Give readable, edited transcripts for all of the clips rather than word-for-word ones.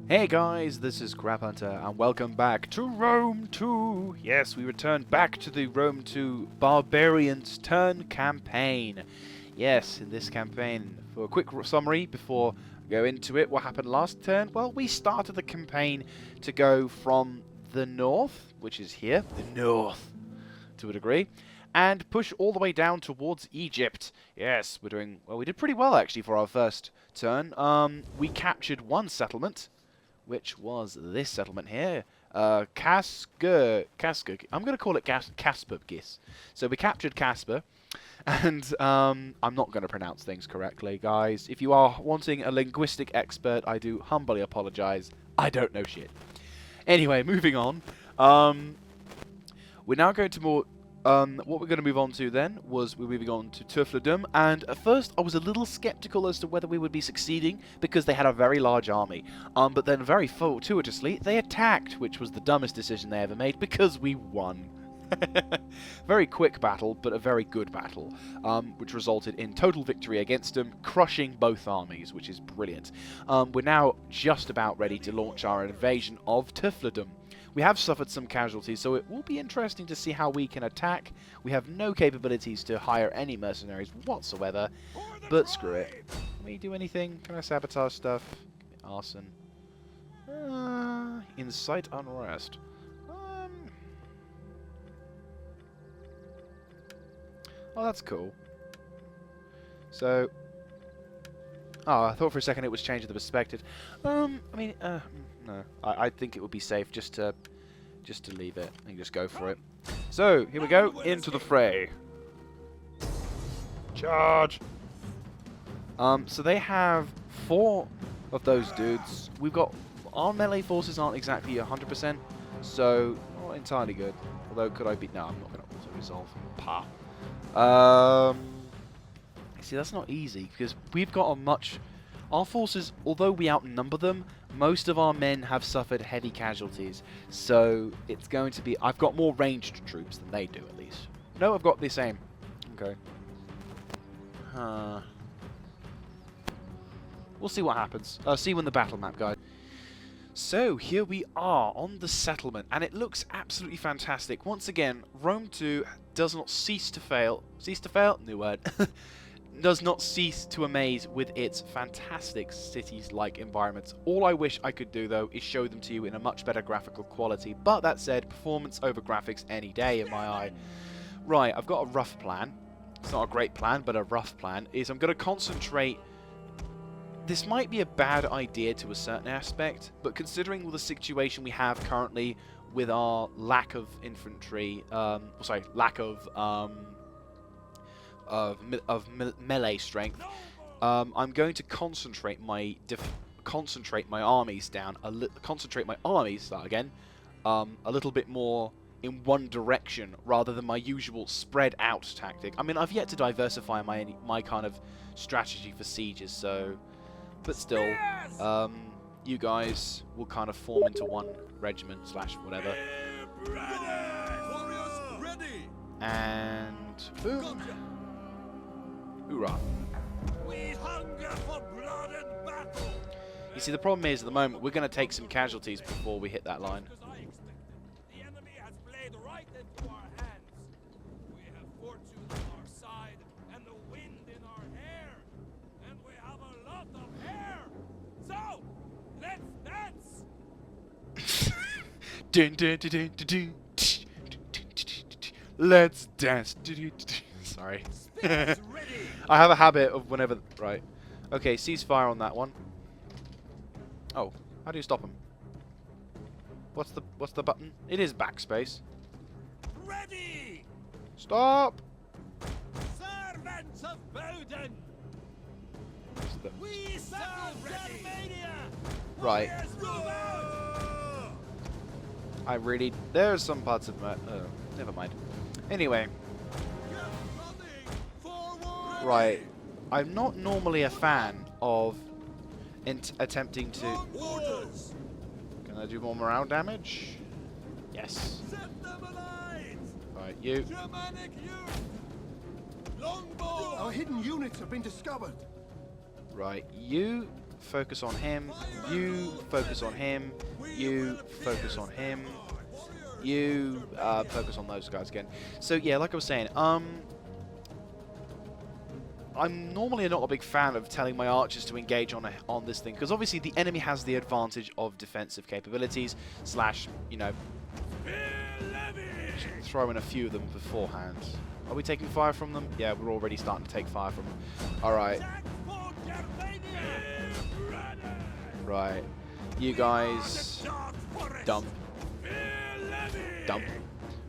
Hey guys, this is Crab Hunter, and welcome back to Rome 2! Yes, we returned back to the Rome 2 Barbarians Turn campaign. Yes, in this campaign, for a quick summary before I go into it, what happened last turn? Well, we started the campaign to go from the north, which is here, the north, to a degree, and push all the way down towards Egypt. Yes, we're doing, well, we did pretty well actually for our first turn. We captured one settlement, which was this settlement here, Casper. I'm going to call it Casper. So we captured Casper, and I'm not going to pronounce things correctly, guys. If you are wanting a linguistic expert, I do humbly apologize. I don't know shit. Anyway, moving on. We're now going to more... what we're going to move on to then was we're moving on to Turfledum, and at first I was a little skeptical as to whether we would be succeeding because they had a very large army. But then very fortuitously they attacked, which was the dumbest decision they ever made because we won. Very quick battle, but a very good battle, which resulted in total victory against them, crushing both armies, which is brilliant. We're now just about ready to launch our invasion of Turfledum. We have suffered some casualties, so it will be interesting to see how we can attack. We have no capabilities to hire any mercenaries whatsoever, but screw it. Can we do anything? Can I sabotage stuff? Arson. Incite unrest. Oh, that's cool. So... Oh, I thought for a second it was changing the perspective. I mean, no. I think it would be safe just to leave it and just go for it. So, here we go, into the fray. Charge! So they have 4 of those dudes. We've got... Our melee forces aren't exactly 100%, so not entirely good. Although, could I be... No, I'm not going to auto-resolve. See, that's not easy, because we've got a much... Our forces, although we outnumber them, most of our men have suffered heavy casualties. So, it's going to be... I've got more ranged troops than they do, at least. No, I've got the same. Okay. We'll see what happens. See you in the battle map, guys. So, here we are on the settlement, and it looks absolutely fantastic. Once again, Rome 2 does not cease to fail. Cease to fail? New word. Does not cease to amaze with its fantastic cities-like environments. All I wish I could do, though, is show them to you in a much better graphical quality. But that said, performance over graphics any day in my eye. Right, I've got a rough plan. It's not a great plan, but a rough plan. Is I'm going to concentrate... This might be a bad idea to a certain aspect, but considering the situation we have currently with our lack of infantry, lack of melee strength, I'm going to concentrate my armies down, concentrate my armies a little bit more in one direction rather than my usual spread out tactic. I mean, I've yet to diversify my kind of strategy for sieges, so. But still, you guys will kind of form into one regiment / whatever. And boom. Hoorah. You see, the problem is, at the moment, we're going to take some casualties before we hit that line. Let's dance. Sorry. I have a habit of whenever... Right. Okay, ceasefire on that one. Oh, how do you stop him? What's the button? It is backspace. Ready! Stop! Servants of Bowden! We serve Germania! Right. I really... There's some parts of my... never mind. Anyway. Right. I'm not normally a fan of attempting to... Can I do more morale damage? Yes. Right, you. Germanic youth! Longbow! Our hidden units have been discovered. Right, you focus on him. You focus on him. You focus on him. You focus on those guys again. So yeah, like I was saying, I'm normally not a big fan of telling my archers to engage on this thing, because obviously the enemy has the advantage of defensive capabilities slash, you know, throw in a few of them beforehand. Are we taking fire from them? Yeah, we're already starting to take fire from them. Alright. Right. You guys dump. Dump.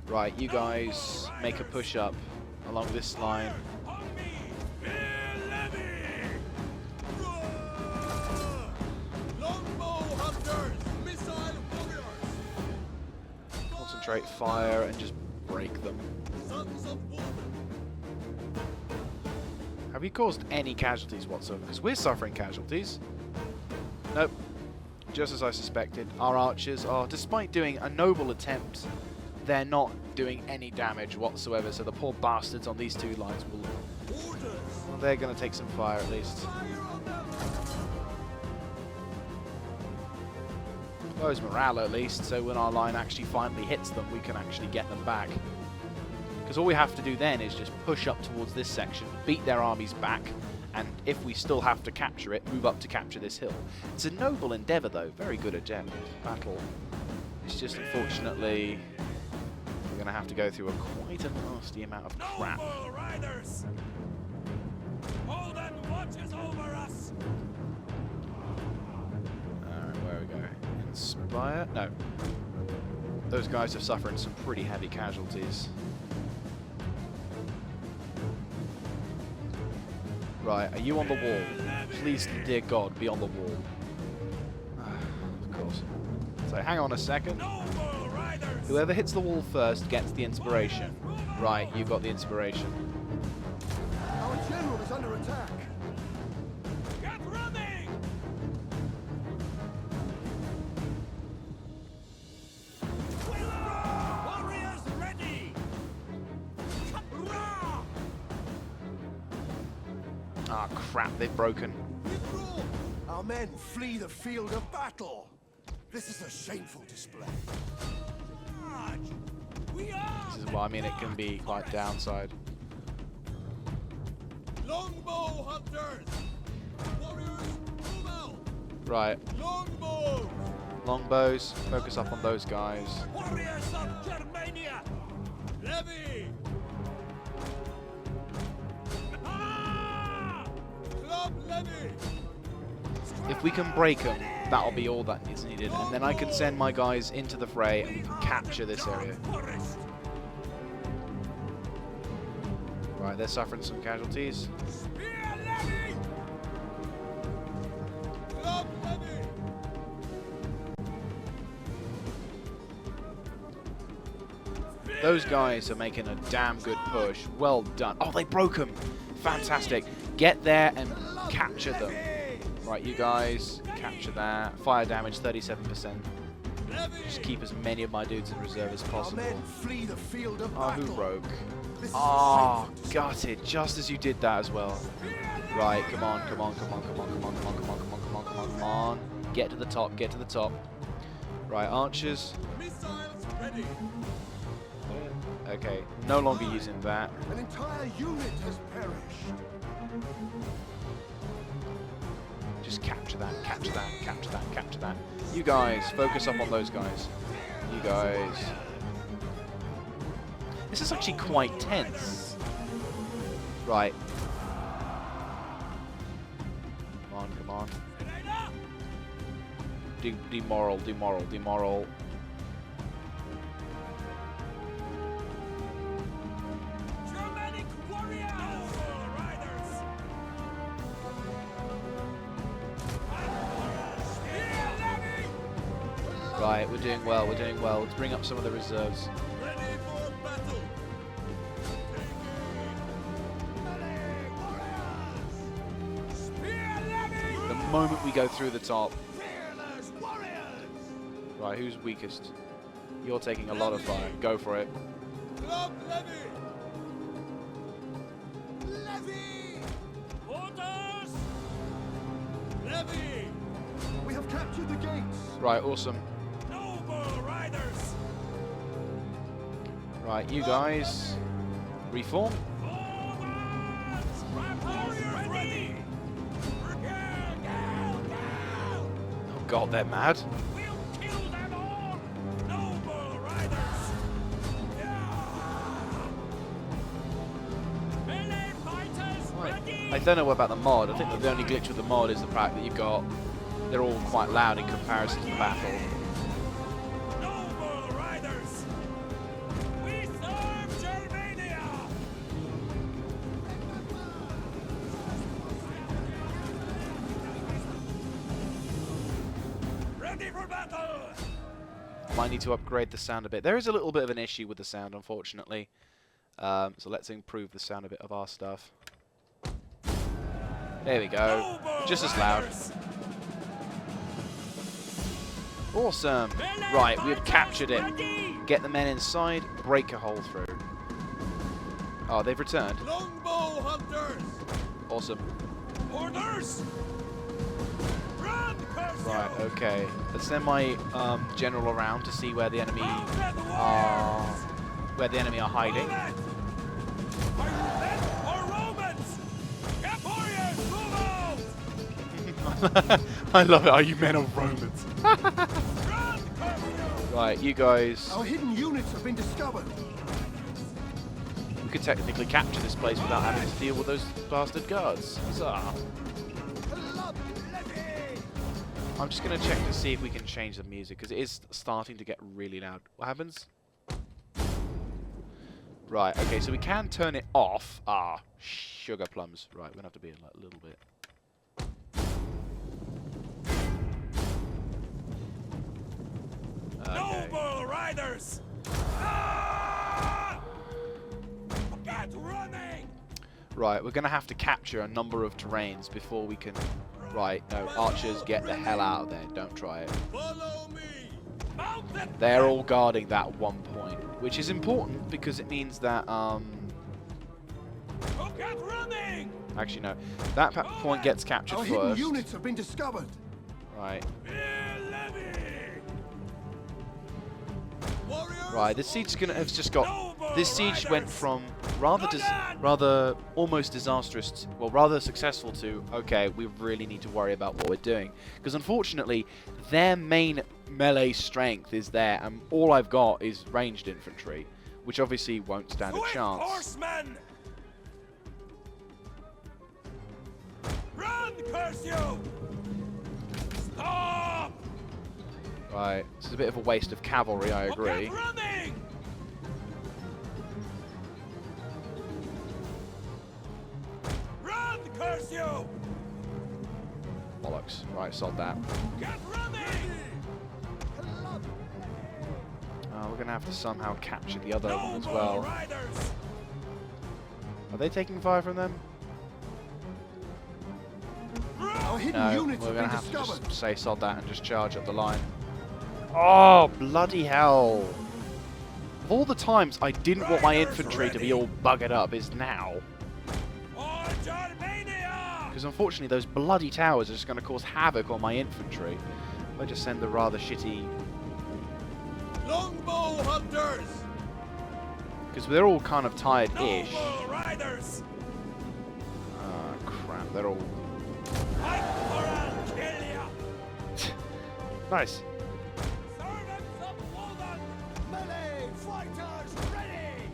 Right, you guys make a push up along this line. Concentrate fire and just break them. Have we caused any casualties whatsoever? Because we're suffering casualties. Nope. Just as I suspected, our archers are, despite doing a noble attempt, they're not doing any damage whatsoever. So the poor bastards on these two lines will... Well, they're going to take some fire at least. Lowers morale at least, so when our line actually finally hits them, we can actually get them back. Because all we have to do then is just push up towards this section, beat their armies back, and if we still have to capture it, move up to capture this hill. It's a noble endeavour though, very good at battle. It's just unfortunately we're going to have to go through quite a nasty amount of crap. Noble riders! Holden watches over us! Alright, where are we going? Inspire? No. Those guys are suffering some pretty heavy casualties. Right, are you on the wall? Please, dear God, be on the wall. Of course. So hang on a second. Whoever hits the wall first gets the inspiration. Right, you got the inspiration. Our general is under attack. Get running! Warriors ready! Ah, crap, they've broken. Withdraw! Our men flee the field of battle. This is a shameful display. We are This is why I mean it can be quite downside. longbow hunters! Warriors, move out! Right, Longbows! longbows, focus up on those guys. Warriors of Germania! Levy! Ah! Club levy! If we can break them, that'll be all that is needed, and then I can send my guys into the fray and we can capture this area. Forest! Right, they're suffering some casualties. Spear levy! Club levy! Those guys are making a damn good push. Well done. Oh, they broke them. Fantastic. Get there and capture them. Right, you guys, capture that. Fire damage, 37%. Just keep as many of my dudes in reserve as Our possible. men flee the field of Oh, battle. who broke? This is Oh, a shameful gutted. Just as you did that as well. Right, come on, come on, come on, come on, come on, come on, come on, come on, come on, come on, come on. Get to the top, get to the top. Right, archers. Missiles ready! Okay, no longer using that. An entire unit has perished. Just capture that, capture that, capture that, capture that. You guys, focus up on those guys. You guys. This is actually quite tense. Right. Come on, come on. Demoral, demoral, demoral. Germanic warriors! Riders! Spear levy! Right, we're doing well, we're doing well. Let's bring up some of the reserves. Ready for battle! Spear levy! The moment we go through the top. Fearless warriors! Right, who's weakest? You're taking a lot of fire. Go for it. Club levy! Levy! Orders! Levy! captured the gates. Right, awesome. Noble riders. Right, you guys reform. Forwards! Warriors ready. Oh god, they're mad. We'll kill them all. Noble riders. Melee fighters ready. I don't know about the mod. I think that the only glitch with the mod is the fact that they're all quite loud in comparison to the battle. Noble riders. We serve Germania. Ready for battle. Might need to upgrade the sound a bit. There is a little bit of an issue with the sound, unfortunately. So let's improve the sound a bit of our stuff. There we go. Just as loud. Awesome. Right, we've captured it. Get the men inside, break a hole through. Oh, they've returned. Longbow hunters. Awesome. Orders. Run, curse Right, you. okay. Let's send my general around to see where the enemy Mounted are warriors. hiding. Move it. Are you men or Romans? Camp warriors, move out. I love it. Are you men or Romans? Run, curse you. Right, you guys. Our hidden units have been discovered. We could technically capture this place without having to deal with those bastard guards. Huzzah. I'm just going to check to see if we can change the music, because it is starting to get really loud. What happens? Right, okay, so we can turn it off. Ah, sugar plums. Right, we're going to have to be like a little bit. Okay. Noble riders. Ah! Get running. Right, we're going to have to capture a number of terrains before we can... Right, no, archers, get the hell out of there. Don't try it. Follow me. Mounted. They're all guarding that one point, which is important because it means that, Get running. actually no, that point gets captured Our hidden first. units have been discovered. Right, Warriors. right. This siege has just got. This siege went from rather almost disastrous, rather successful to okay, we really need to worry about what we're doing, because unfortunately, their main melee strength is there, and all I've got is ranged infantry, which obviously won't stand a Swift chance. horsemen. Run, curse you. Stop. Right, this is a bit of a waste of cavalry, I agree. Get running. Run, curse you. Bollocks. Right, sod that. Get running. We're going to have to somehow capture the other one as Noble well. riders. Are they taking fire from them? Our hidden No, units we're have going to been have to discovered. just say sod that and just charge up the line. Oh, bloody hell. Of all the times I didn't want my infantry to be all buggered up is now. For Germania. Because unfortunately those bloody towers are just going to cause havoc on my infantry. I just send the rather shitty... Longbow hunters. Because they're all kind of tired-ish. Noble riders. Ah, crap, they're all... Fight or I'll kill ya. Nice. Servants of Woden. Melee fighters ready.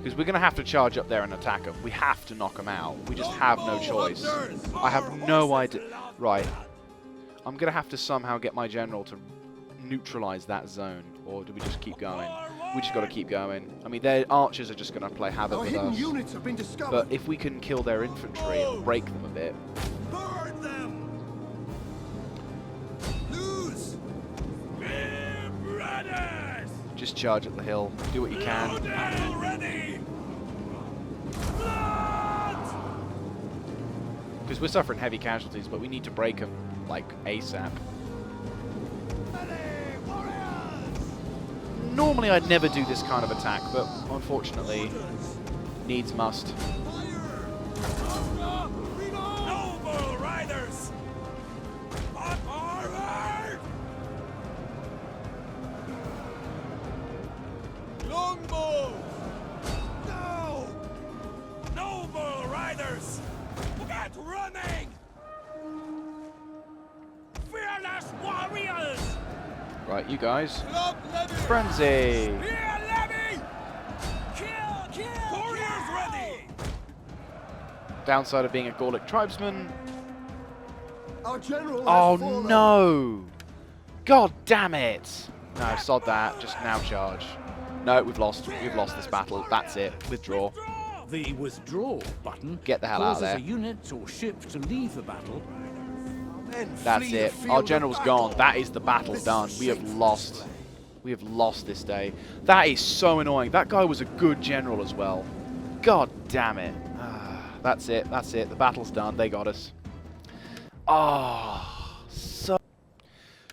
Because we're going to have to charge up there and attack them. We have to knock them out. We just have no choice. I have no idea. Right. I'm going to have to somehow get my general to neutralize that zone. Or do we just keep going? We just got to keep going. I mean, their archers are just going to play havoc Our with hidden us. units have been discovered. But if we can kill their infantry and break them a bit. Burn them. Lose. Be brothers. Just charge up the hill. Do what you can. Battle ready. Blood. Because we're suffering heavy casualties, but we need to break them, like, ASAP. Melee warriors. Normally I'd never do this kind of attack, but unfortunately, needs must. Noble riders. On forward. Right, you guys. Lob levy! Frenzy! Here, levy! Kill! Warriors ready! Downside of being a Gallic tribesman. Our general has Oh fallen. no! God damn it! No, sod that. Just now charge. No, we've lost. We've lost this battle. That's it. Withdraw. The withdraw button Get the hell out of causes there. a unit or ship to leave the battle. Men That's flee the it. field Our of general's battle. gone. That is the battle This is done. a We have shameful lost. display. We have lost this day. That is so annoying. That guy was a good general as well. God damn it. That's it. That's it. The battle's done. They got us. Ah,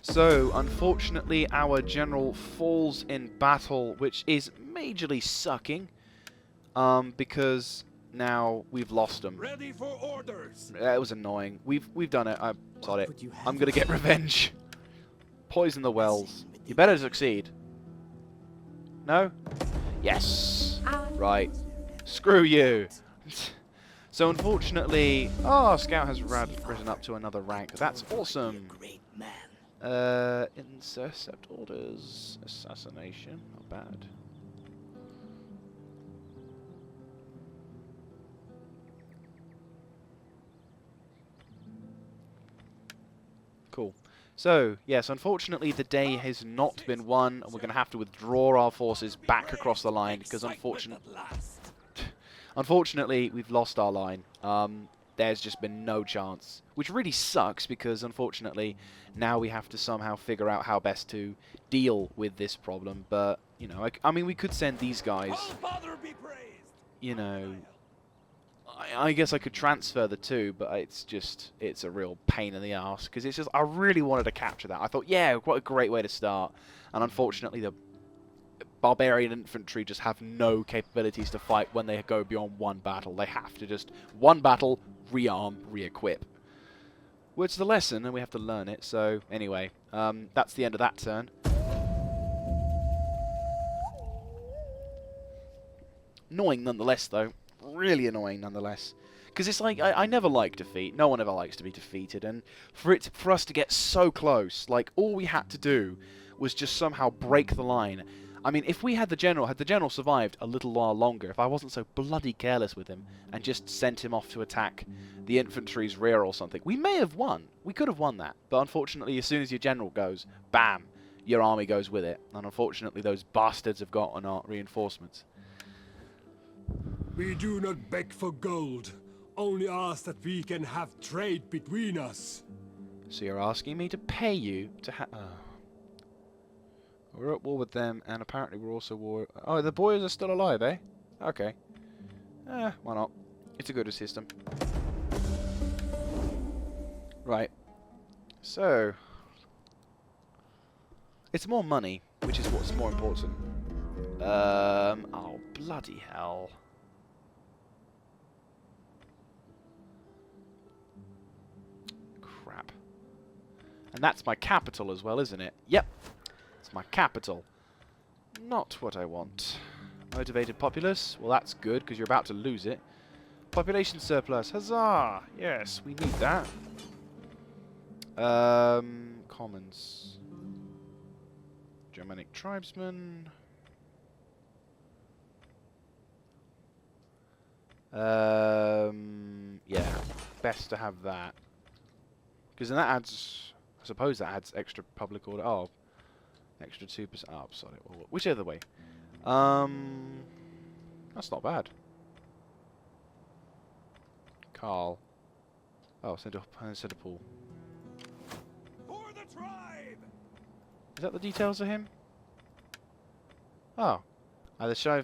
so unfortunately our general falls in battle, which is majorly sucking, because now we've lost him. Ready for orders! It was annoying. We've done it. I'm sorry. would you have I'm gonna get revenge. Poison the wells. You better succeed. No? Yes. Right. Screw you. So unfortunately, Scout has risen up to another rank. That's awesome. Great man. Intercept orders. Assassination. Not bad. Cool. So, yes, unfortunately the day has not been won, and we're going to have to withdraw our forces back across the line, because unfortunately we've lost our line. There's just been no chance, which really sucks, because unfortunately now we have to somehow figure out how best to deal with this problem. But, you know, I mean, we could send these guys, All Father be praised! you know, I guess I could transfer the two, but it's a real pain in the ass, because it's just, I really wanted to capture that. I thought, yeah, what a great way to start. And unfortunately, the barbarian infantry just have no capabilities to fight when they go beyond one battle. They have to just, one battle, rearm, re-equip. Well, it's the lesson, and we have to learn it. So, anyway, that's the end of that turn. Annoying nonetheless, though. Really annoying nonetheless, because it's like I never like defeat. No one ever likes to be defeated, and for us to get so close, like all we had to do was just somehow break the line. I mean, if we had the general survived a little while longer, if I wasn't so bloody careless with him and just sent him off to attack the infantry's rear or something, we may have won. We could have won that, but unfortunately, as soon as your general goes, bam, your army goes with it, and unfortunately, those bastards have gotten our reinforcements. We do not beg for gold, only ask that we can have trade between us. So you're asking me to pay you to We're at war with them, and apparently we're also war... Oh, the boys are still alive, eh? Okay. Why not? It's a good system. Right. So... It's more money, which is what's more important. Oh, bloody hell. Crap. And that's my capital as well, isn't it? Yep. It's my capital. Not what I want. Motivated populace. Well, that's good, because you're about to lose it. Population surplus. Huzzah! Yes, we need that. Commons. Germanic tribesmen. Yeah. Best to have that. Because then that adds... I suppose that adds extra public order. Oh. Extra 2%. Oh, sorry. Whichever way. That's not bad. Carl. Oh, Centre Pool. For the tribe! Is that the details of him? Oh. Either show...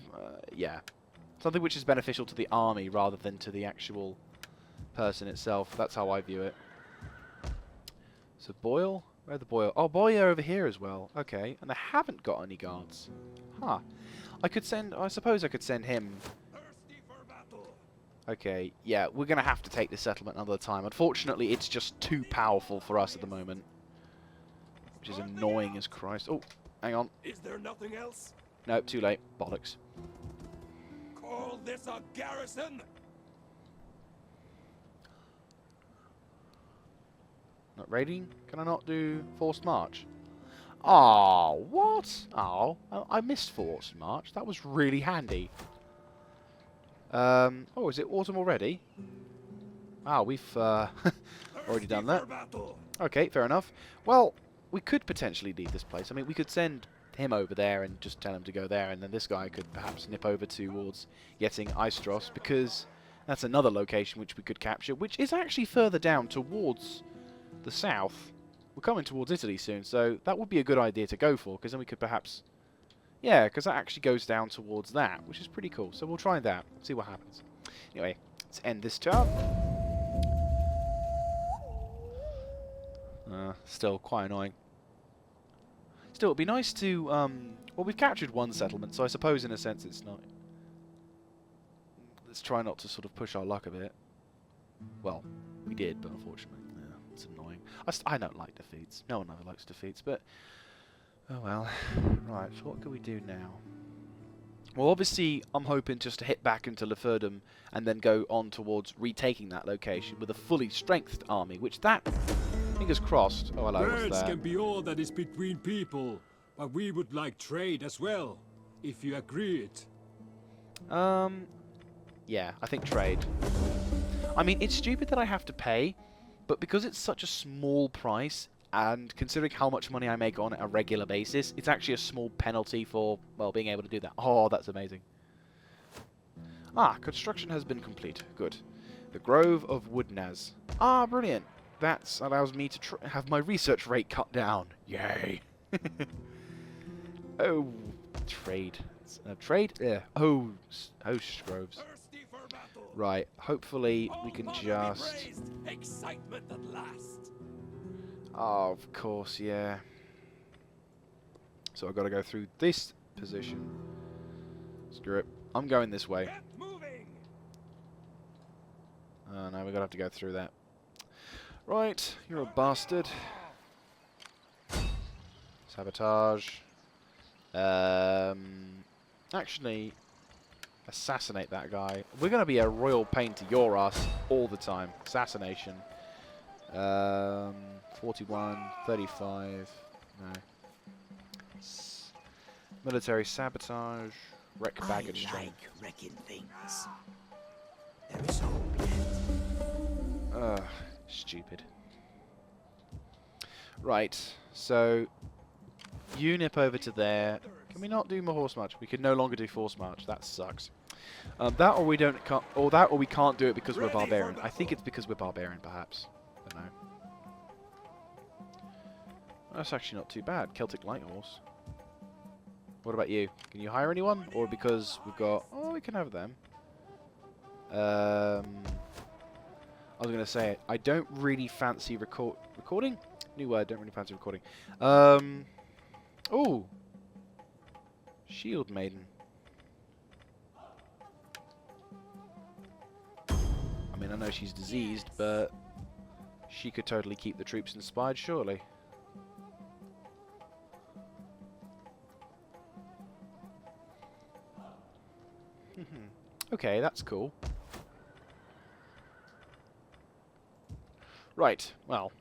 yeah. Something which is beneficial to the army rather than to the actual person itself. That's how I view it. So Boyle? Where's the Boyle? Oh, Boyle over here as well. Okay. And they haven't got any guards. Huh. I could send... I suppose I could send him... Thirsty for battle! Okay, yeah, we're going to have to take this settlement another time. Unfortunately, it's just too powerful for us at the moment. Which is annoying as Christ. Oh, hang on. Is there nothing else? Nope, too late. Bollocks. Call this a garrison? Not raiding? Can I not do forced march? Oh, what? Oh, I missed force March. That was really handy. Oh, is it autumn already? Ah, we've already done that. Okay, fair enough. Well, we could potentially leave this place. I mean, we could send him over there and just tell him to go there, and then this guy could perhaps nip over towards getting Aistros, because that's another location which we could capture, which is actually further down towards the south. We're coming towards Italy soon, so that would be a good idea to go for, because then we could perhaps... Yeah, because that actually goes down towards that, which is pretty cool. So we'll try that, see what happens. Anyway, let's end this turn. Still quite annoying. Still, it'd be nice to... well, we've captured one settlement, so I suppose in a sense it's not... Let's try not to sort of push our luck a bit. Well, we did, but unfortunately, yeah, it's annoying. I don't like defeats. No one ever likes defeats, but... Oh well. Right, so what can we do now? Well, obviously, I'm hoping just to hit back into Leferdum and then go on towards retaking that location with a fully strengthened army, which that... Fingers crossed. Oh, hello, what's Words that? can be all that is between people, but we would like trade as well, if you agree it. Yeah, I think trade. I mean, it's stupid that I have to pay, but because it's such a small price, and considering how much money I make on a regular basis, it's actually a small penalty for, well, being able to do that. Oh, that's amazing. Ah, construction has been complete. Good. The Grove of Woodnaz. Ah, brilliant. That allows me to have my research rate cut down. Yay. Oh, trade. Trade? Yeah. Oh, host groves. Right, hopefully we can just... Excitement at last. Oh, of course, yeah. So I've got to go through this position. Screw it. I'm going this way. Get moving. Oh no, we're going to have to go through that. Right, you're a bastard. Sabotage. Actually, assassinate that guy. We're going to be a royal pain to your ass all the time. Assassination. 41, 35. No. Military sabotage. Wreck baggage train. Wrecking things. There is hope yet. Ugh, stupid. Right, so you nip over to there. Can we not do more horse march? We can no longer do force march. That sucks. That or we don't, or that or we can't do it because we're barbarian. I think it's because we're barbarian, perhaps. I don't know. That's actually not too bad. Celtic Light Horse. What about you? Can you hire anyone? Or because we've got... Oh, we can have them. I was going to say, I don't really fancy recording? New word, don't really fancy recording. Oh! Shield Maiden. I mean, I know she's diseased, but she could totally keep the troops inspired, surely. Okay, that's cool. Right, well,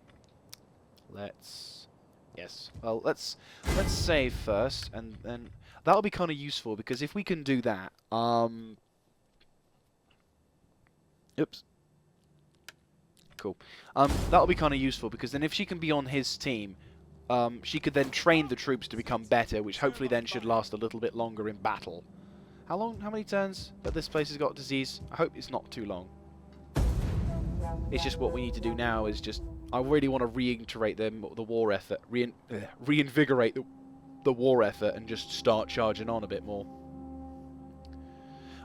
let's save first, and then that'll be kind of useful, because if we can do that, oops. Cool. That'll be kind of useful, because then if she can be on his team, she could then train the troops to become better, which hopefully then should last a little bit longer in battle. How many turns that this place has got disease? I hope it's not too long. It's just what we need to do now is just... I really want to reiterate the war effort, reinvigorate the war effort and just start charging on a bit more.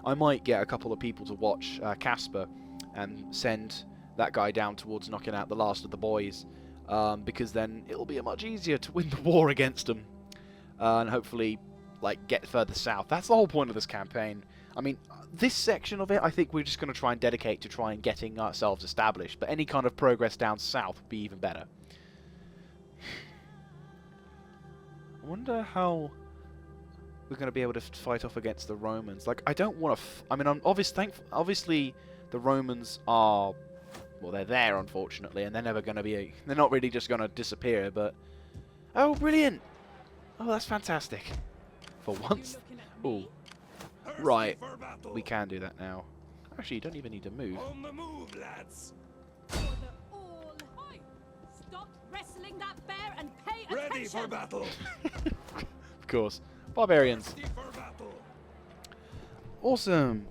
I might get a couple of people to watch Casper and send that guy down towards knocking out the last of the boys, because then it'll be much easier to win the war against them, and hopefully like get further south. That's the whole point of this campaign. I mean, this section of it, I think we're just going to try and dedicate to try and getting ourselves established, but any kind of progress down south would be even better. I wonder how we're going to be able to fight off against the Romans. Like, I don't want to... I mean, obviously the Romans are... Well, they're there, unfortunately, and they're never going to be... They're not really just going to disappear, but... Oh, brilliant! Oh, that's fantastic. For once. Oh, Thirsty right. for battle. We can do that now. Actually, you don't even need to move. On the move, lads. For the all. Oi! Stop wrestling that bear and pay Ready attention. for battle. Of course. Barbarians. Thirsty for battle. Awesome.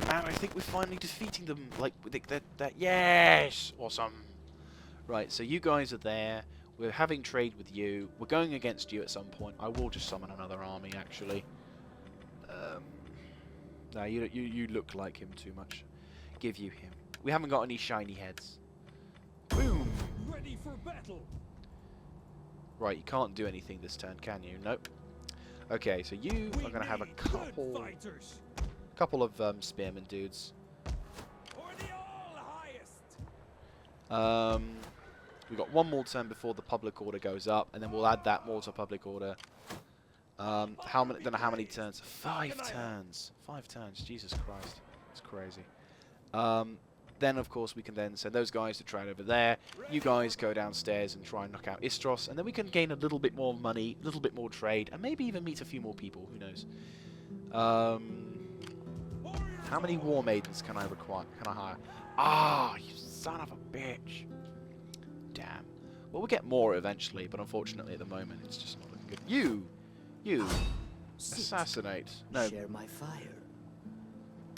And I think we're finally defeating them. Like, that. Yes! Awesome. Right, so you guys are there. We're having trade with you. We're going against you at some point. I will just summon another army, actually. No, you look like him too much. Give you him. We haven't got any shiny heads. Boom! Ready for battle. Right, you can't do anything this turn, can you? Nope. Okay, so you are going to have a couple of spearmen dudes. For the all highest. We've got one more turn before the public order goes up, and then we'll add that more to public order. How many? Don't know how many turns. 5 turns. 5 turns. Jesus Christ, it's crazy. Then of course we can then send those guys to trade over there. You guys go downstairs and try and knock out Istros, and then we can gain a little bit more money, a little bit more trade, and maybe even meet a few more people. Who knows? How many war maidens can I require? Can I hire? Ah, you son of a bitch! Damn. Well, we'll get more eventually, but unfortunately at the moment it's just not looking good. You, assassinate. No, Share my fire.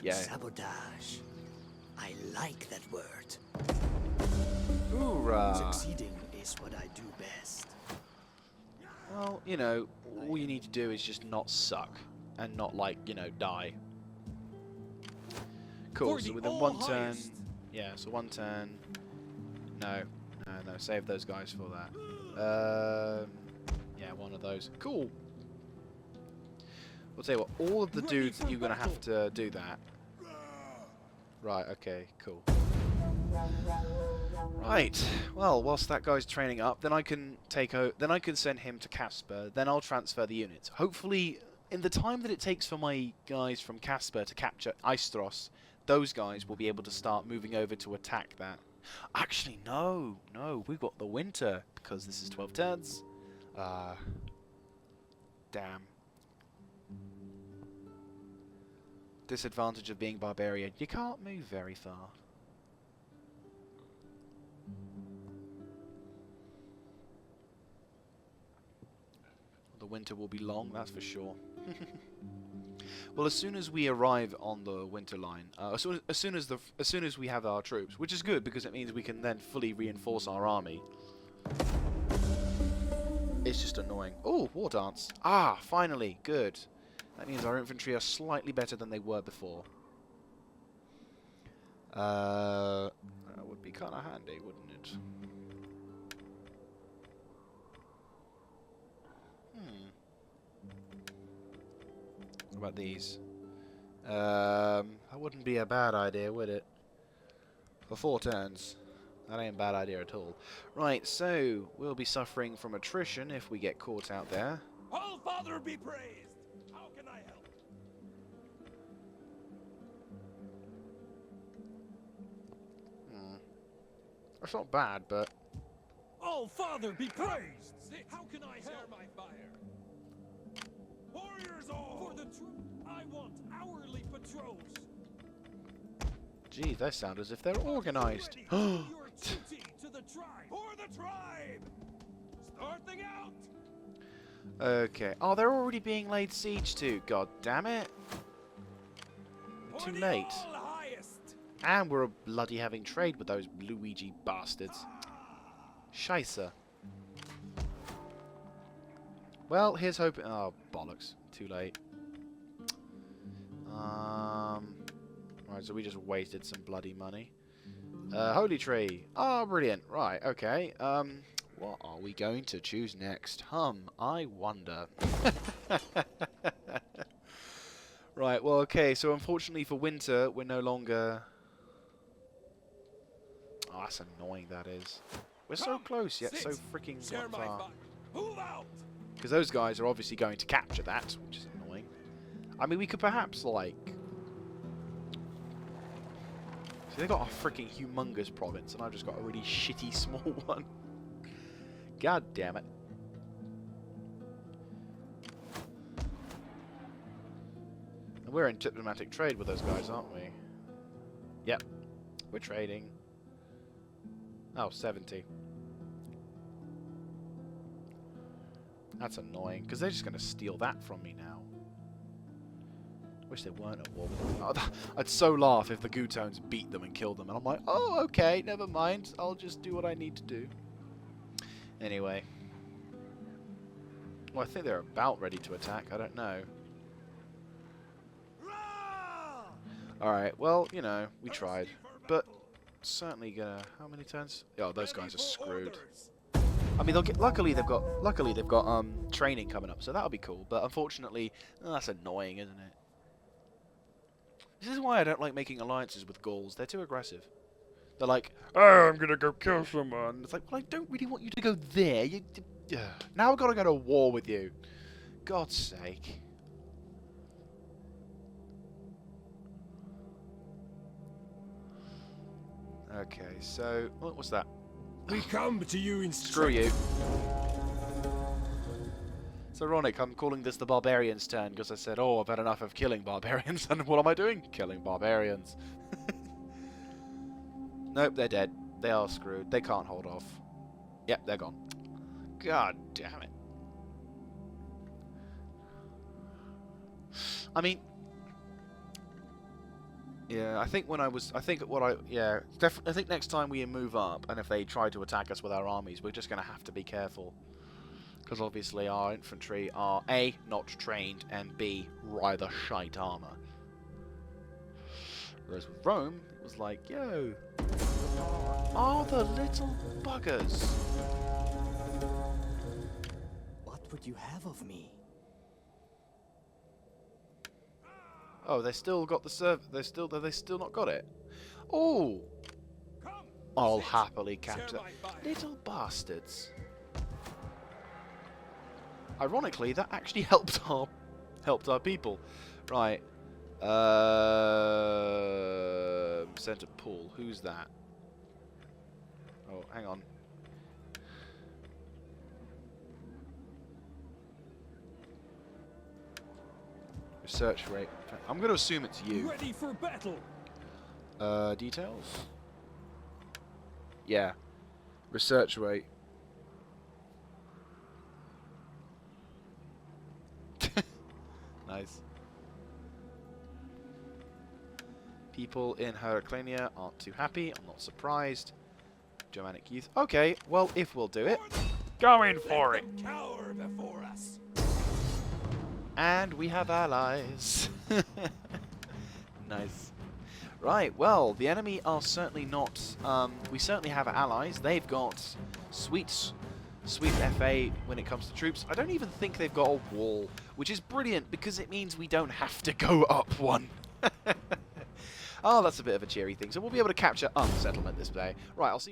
yeah. Sabotage. I like that word. Hoorah! Succeeding is what I do best. Well, you know, all you need to do is just not suck and not like, you know, die. Cool. For So the within all one turn, highest. yeah. So one turn. No. Save those guys for that. Yeah, one of those. Cool. I'll tell you what. All of the Ready dudes that for you're gonna have battle. to do that. Right. Okay. Cool. Right. Well, whilst that guy's training up, then I can then I can send him to Casper. Then I'll transfer the units. Hopefully, in the time that it takes for my guys from Casper to capture Istros, those guys will be able to start moving over to attack that. Actually, no, we've got the winter because this is 12 turns. Damn. Disadvantage of being barbarian: you can't move very far. The winter will be long, that's for sure. Well, as soon as we arrive on the winter line, as soon as we have our troops, which is good because it means we can then fully reinforce our army. It's just annoying. Oh, war dance! Ah, finally, good. That means our infantry are slightly better than they were before. That would be kind of handy, wouldn't it? What about these? That wouldn't be a bad idea, would it? For 4 turns. That ain't a bad idea at all. Right, so we'll be suffering from attrition if we get caught out there. All Father be praised. How can I help? That's not bad, but All Father be praised. How can I Share help? my fire. Warriors all. For the I want hourly patrols. gee, they sound as if they're organised. Your duty to the tribe. For the tribe. Starting out. Okay. Oh, they're already being laid siege to. God damn it. We're For too the late. all highest. And we're bloody having trade with those Luigi bastards. Scheisse. Well, here's hoping. Oh, bollocks. Too late. Right, so we just wasted some bloody money. Holy Tree. Oh, brilliant. Right, okay. What are we going to choose next? I wonder. Right, well, okay, so unfortunately for winter, we're no longer... Oh, that's annoying, that is. We're so Come, close, yet so sit, freaking Share my far. fire. Move out. Because those guys are obviously going to capture that, which is annoying. I mean, we could perhaps, like... See, they got a freaking humongous province, and I've just got a really shitty small one. God damn it. We're in diplomatic trade with those guys, aren't we? Yep. We're trading. Oh, 70. That's annoying, because they're just going to steal that from me now. Wish they weren't at war with them. Oh, I'd so laugh if the Gutones beat them and killed them, and I'm like, oh, okay, never mind. I'll just do what I need to do. Anyway. Well, I think they're about ready to attack. I don't know. Alright, well, you know, we tried. But certainly gonna... How many turns? Oh, those guys are screwed. I mean, they'll get... Luckily, they've got training coming up, so that'll be cool. But unfortunately, that's annoying, isn't it? This is why I don't like making alliances with Gauls. They're too aggressive. They're like, oh, I'm gonna go kill someone. It's like, well, I don't really want you to go there. Now I've got to go to war with you. God's sake. Okay, so what was that? We come to you in Screw you. It's ironic, I'm calling this the barbarians' turn because I said, oh, I've had enough of killing barbarians, and what am I doing? Killing barbarians. Nope, they're dead. They are screwed. They can't hold off. Yep, they're gone. God damn it. I mean, yeah, I think next time we move up, and if they try to attack us with our armies, we're just going to have to be careful. Because obviously our infantry are A, not trained, and B, rather shite armor. Whereas with Rome, it was like, yo, oh, the little buggers. What would you have of me? Oh, they still got the they still not got it. Oh, I'll happily capture little bastards. Ironically, that actually helped our people. Right. Center pool. Who's that? Oh, hang on. Research rate. I'm going to assume it's you. Ready for battle. Details? Yeah. Research rate. Nice. People in Heraclenia aren't too happy. I'm not surprised. Germanic youth. Okay, well, if we'll do it. Go in for it. Cower before us. And we have allies. Nice. Right, well, the enemy are certainly not... we certainly have allies. They've got sweet FA when it comes to troops. I don't even think they've got a wall, which is brilliant because it means we don't have to go up one. Oh, that's a bit of a cheery thing. So we'll be able to capture settlement this day. Right, I'll see you...